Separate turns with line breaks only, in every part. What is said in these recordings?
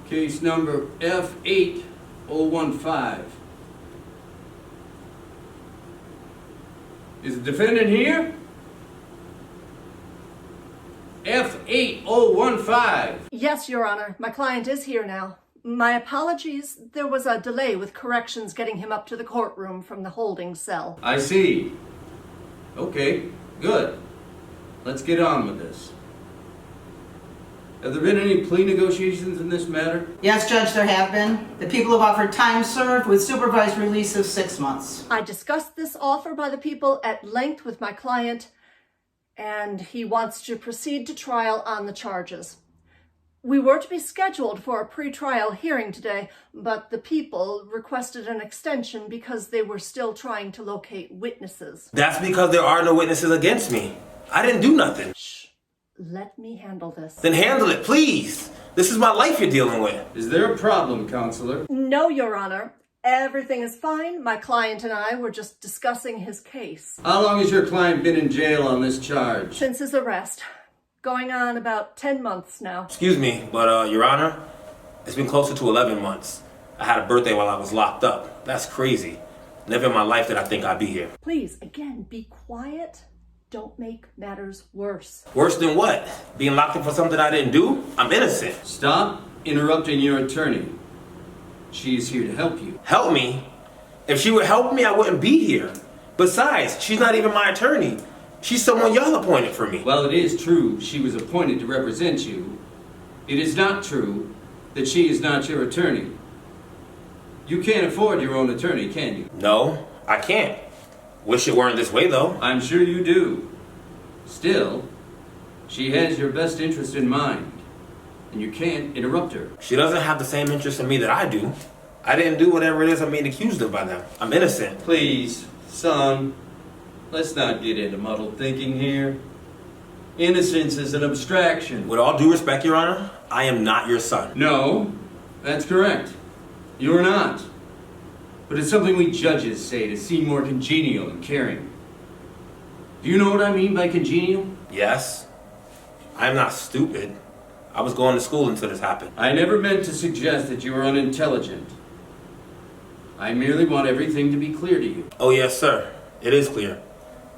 Case number F8015. Is the defendant here? F8015.
Yes, Your Honor. My client is here now. My apologies. There was a delay with corrections getting him up to the courtroom from the holding cell.
I see. Okay, good. Let's get on with this. Have there been any plea negotiations in this matter?
Yes, Judge, there have been. The people have offered time served with supervised release of 6 months.
I discussed this offer by the people at length with my client, and he wants to proceed to trial on the charges. We were to be scheduled for a pre-trial hearing today, but the people requested an extension because they were still trying to locate witnesses.
That's because there are no witnesses against me. I didn't do nothing.
Shh. Let me handle this.
Then handle it, please. This is my life you're dealing with.
Is there a problem, counselor?
No, Your Honor. Everything is fine. My client and I were just discussing his case.
How long has your client been in jail on this charge?
Since his arrest. Going on about 10 months now.
Excuse me, but Your Honor, it's been closer to 11 months. I had a birthday while I was locked up. That's crazy. Never in my life did I think I'd be here.
Please, again, be quiet. Don't make matters worse.
Worse than what? Being locked up for something I didn't do? I'm innocent.
Stop interrupting your attorney. She is here to help you.
Help me? If she would help me, I wouldn't be here. Besides, she's not even my attorney. She's someone y'all appointed for me.
While it is true she was appointed to represent you, it is not true that she is not your attorney. You can't afford your own attorney, can you?
No, I can't. Wish it weren't this way, though.
I'm sure you do. Still, she has your best interest in mind, and you can't interrupt her.
She doesn't have the same interest in me that I do. I didn't do whatever it is I'm being accused of by them. I'm innocent.
Please, son, let's not get into muddled thinking here. Innocence is an abstraction.
With all due respect, Your Honor, I am not your son.
No, that's correct. You're not. But it's something we judges say to seem more congenial and caring. Do you know what I mean by congenial?
Yes. I'm not stupid. I was going to school until this happened.
I never meant to suggest that you are unintelligent. I merely want everything to be clear to you.
Oh, yes, sir. It is clear.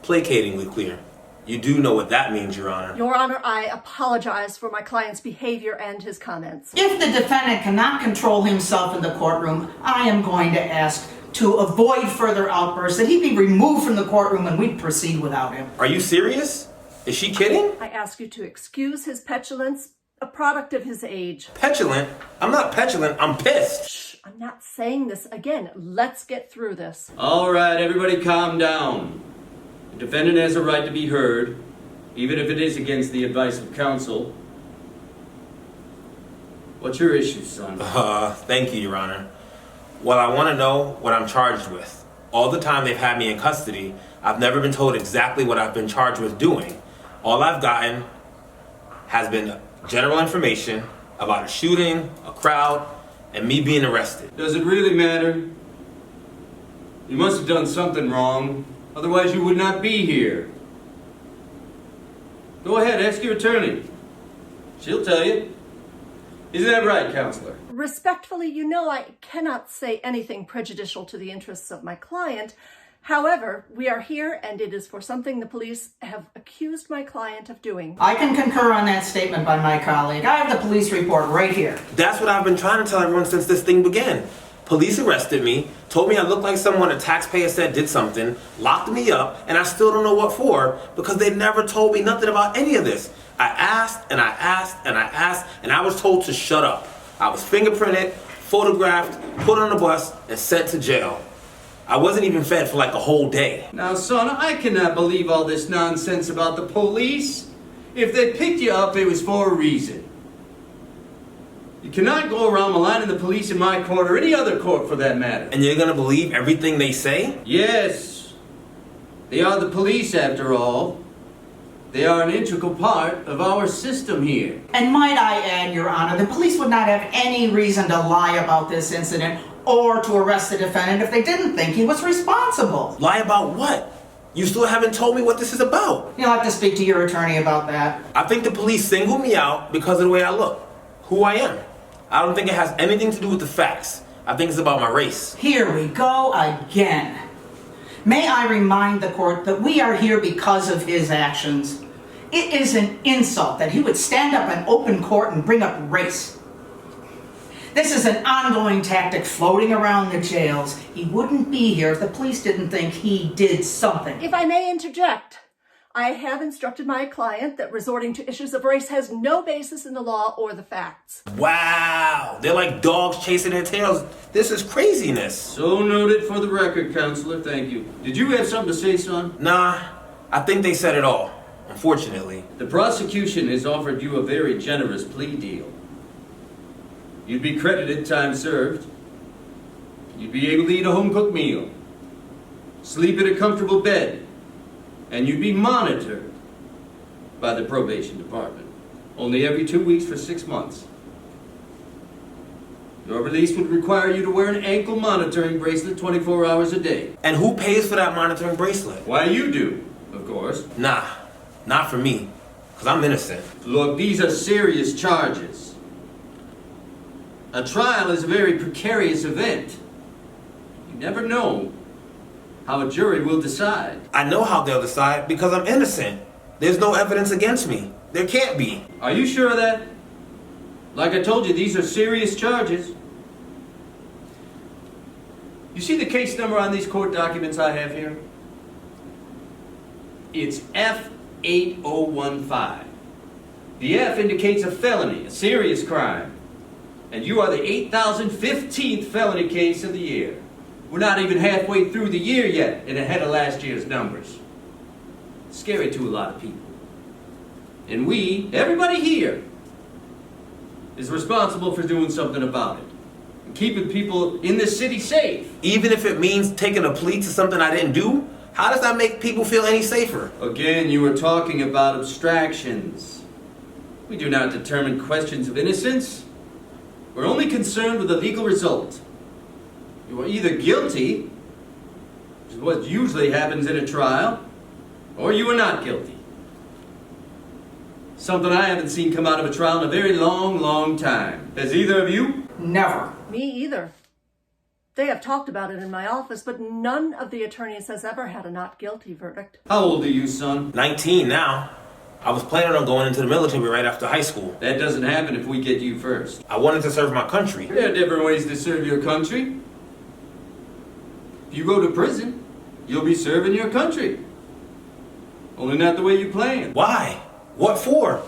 Placatingly clear. You do know what that means, Your Honor.
Your Honor, I apologize for my client's behavior and his comments.
If the defendant cannot control himself in the courtroom, I am going to ask to avoid further outbursts, that he be removed from the courtroom and we proceed without him.
Are you serious? Is she kidding?
I ask you to excuse his petulance, a product of his age.
Petulant? I'm not petulant. I'm pissed.
Shh, I'm not saying this again. Let's get through this.
All right, everybody calm down. The defendant has a right to be heard, even if it is against the advice of counsel. What's your issue, son?
Thank you, Your Honor. Well, I want to know what I'm charged with. All the time they've had me in custody, I've never been told exactly what I've been charged with doing. All I've gotten has been general information about a shooting, a crowd, and me being arrested.
Does it really matter? You must have done something wrong. Otherwise you would not be here. Go ahead, ask your attorney. She'll tell you. Isn't that right, counselor?
Respectfully, you know I cannot say anything prejudicial to the interests of my client. However, we are here and it is for something the police have accused my client of doing.
I can concur on that statement by my colleague. I have the police report right here.
That's what I've been trying to tell everyone since this thing began. Police arrested me, told me I looked like someone a taxpayer said did something, locked me up, and I still don't know what for because they never told me nothing about any of this. I asked and I asked and I asked and I was told to shut up. I was fingerprinted, photographed, put on a bus, and sent to jail. I wasn't even fed for like a whole day.
Now, son, I cannot believe all this nonsense about the police. If they picked you up, it was for a reason. You cannot go around maligning the police in my court or any other court for that matter.
And you're gonna believe everything they say?
Yes. They are the police, after all. They are an integral part of our system here.
And might I add, Your Honor, the police would not have any reason to lie about this incident or to arrest the defendant if they didn't think he was responsible.
Lie about what? You still haven't told me what this is about.
You'll have to speak to your attorney about that.
I think the police singled me out because of the way I look, who I am. I don't think it has anything to do with the facts. I think it's about my race.
Here we go again. May I remind the court that we are here because of his actions. It is an insult that he would stand up in open court and bring up race. This is an ongoing tactic floating around the jails. He wouldn't be here if the police didn't think he did something.
If I may interject, I have instructed my client that resorting to issues of race has no basis in the law or the facts.
Wow, they're like dogs chasing their tails. This is craziness.
So noted for the record, counselor. Thank you. Did you have something to say, son?
Nah, I think they said it all, unfortunately.
The prosecution has offered you a very generous plea deal. You'd be credited time served. You'd be able to eat a home-cooked meal, sleep in a comfortable bed, and you'd be monitored by the probation department. Only every 2 weeks for 6 months. Your release would require you to wear an ankle monitoring bracelet 24 hours a day.
And who pays for that monitoring bracelet?
Why, you do, of course.
Nah, not for me, because I'm innocent.
Look, these are serious charges. A trial is a very precarious event. You never know how a jury will decide.
I know how they'll decide because I'm innocent. There's no evidence against me. There can't be.
Are you sure of that? Like I told you, these are serious charges. You see the case number on these court documents I have here? It's F8015. The F indicates a felony, a serious crime. And you are the 8,015th felony case of the year. We're not even halfway through the year yet and ahead of last year's numbers. Scary to a lot of people. And we, everybody here, is responsible for doing something about it. And keeping people in this city safe.
Even if it means taking a plea to something I didn't do, how does that make people feel any safer?
Again, you were talking about abstractions. We do not determine questions of innocence. We're only concerned with the legal result. You are either guilty, which is what usually happens in a trial, or you are not guilty. Something I haven't seen come out of a trial in a very long, long time. Has either of you?
Never.
Me either. They have talked about it in my office, but none of the attorneys has ever had a not guilty verdict.
How old are you, son?
19 now. I was planning on going into the military right after high school.
That doesn't happen if we get you first.
I wanted to serve my country.
There are different ways to serve your country. If you go to prison, you'll be serving your country. Only not the way you planned.
Why? What for?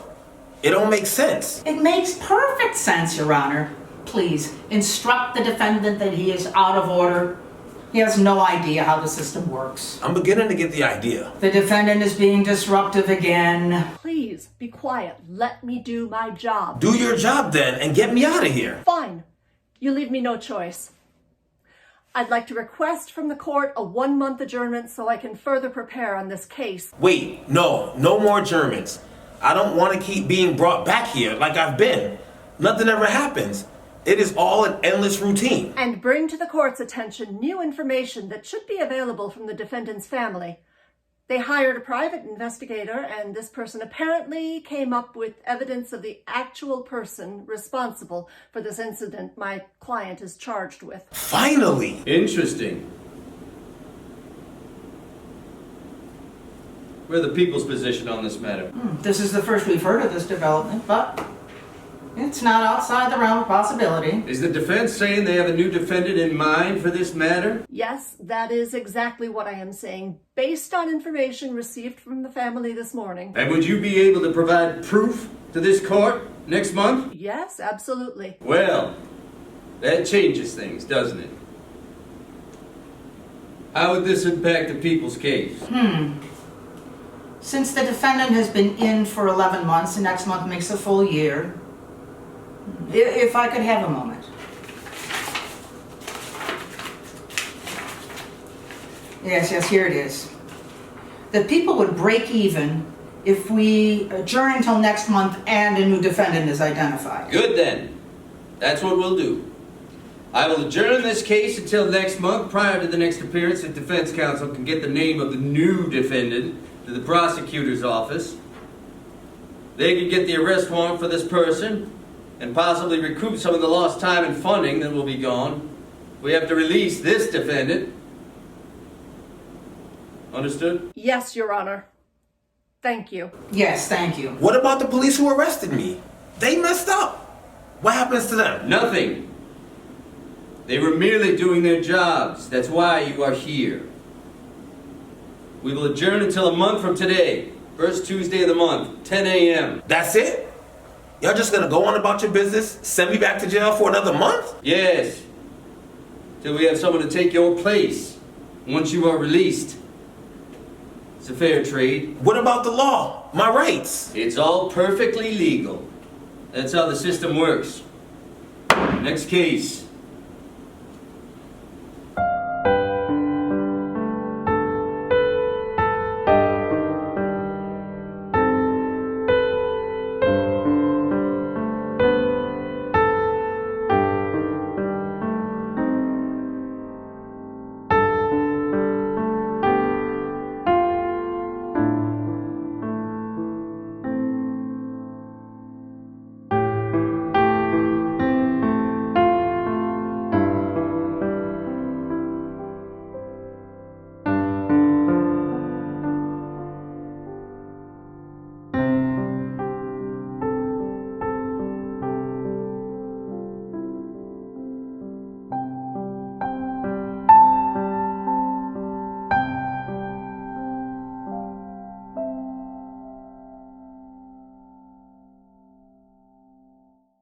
It don't make sense.
It makes perfect sense, Your Honor. Please, instruct the defendant that he is out of order. He has no idea how the system works.
I'm beginning to get the idea.
The defendant is being disruptive again.
Please, be quiet. Let me do my job.
Do your job then and get me out of here.
Fine. You leave me no choice. I'd like to request from the court a 1-month adjournment so I can further prepare on this case.
Wait, no more Germans. I don't want to keep being brought back here like I've been. Nothing ever happens. It is all an endless routine.
And bring to the court's attention new information that should be available from the defendant's family. They hired a private investigator, and this person apparently came up with evidence of the actual person responsible for this incident my client is charged with.
Finally!
Interesting. We're the people's position on this matter.
This is the first we've heard of this development, but it's not outside the realm of possibility.
Is the defense saying they have a new defendant in mind for this matter?
Yes, that is exactly what I am saying, based on information received from the family this morning.
And would you be able to provide proof to this court next month?
Yes, absolutely.
Well, that changes things, doesn't it? How would this impact the people's case?
Since the defendant has been in for 11 months, and next month makes a full year, if I could have a moment. Yes, here it is. The people would break even if we adjourn until next month and a new defendant is identified.
Good then. That's what we'll do. I will adjourn this case until next month. Prior to the next appearance, if defense counsel can get the name of the new defendant to the prosecutor's office, they can get the arrest warrant for this person and possibly recoup some of the lost time and funding that will be gone. We have to release this defendant. Understood?
Yes, Your Honor. Thank you.
Yes, thank you.
What about the police who arrested me? They messed up. What happens to them?
Nothing. They were merely doing their jobs. That's why you are here. We will adjourn until a month from today. First Tuesday of the month, 10 a.m.
That's it? Y'all just gonna go on about your business, send me back to jail for another month?
Yes. Till we have someone to take your place once you are released. It's a fair trade.
What about the law? My rights?
It's all perfectly legal. That's how the system works. Next case.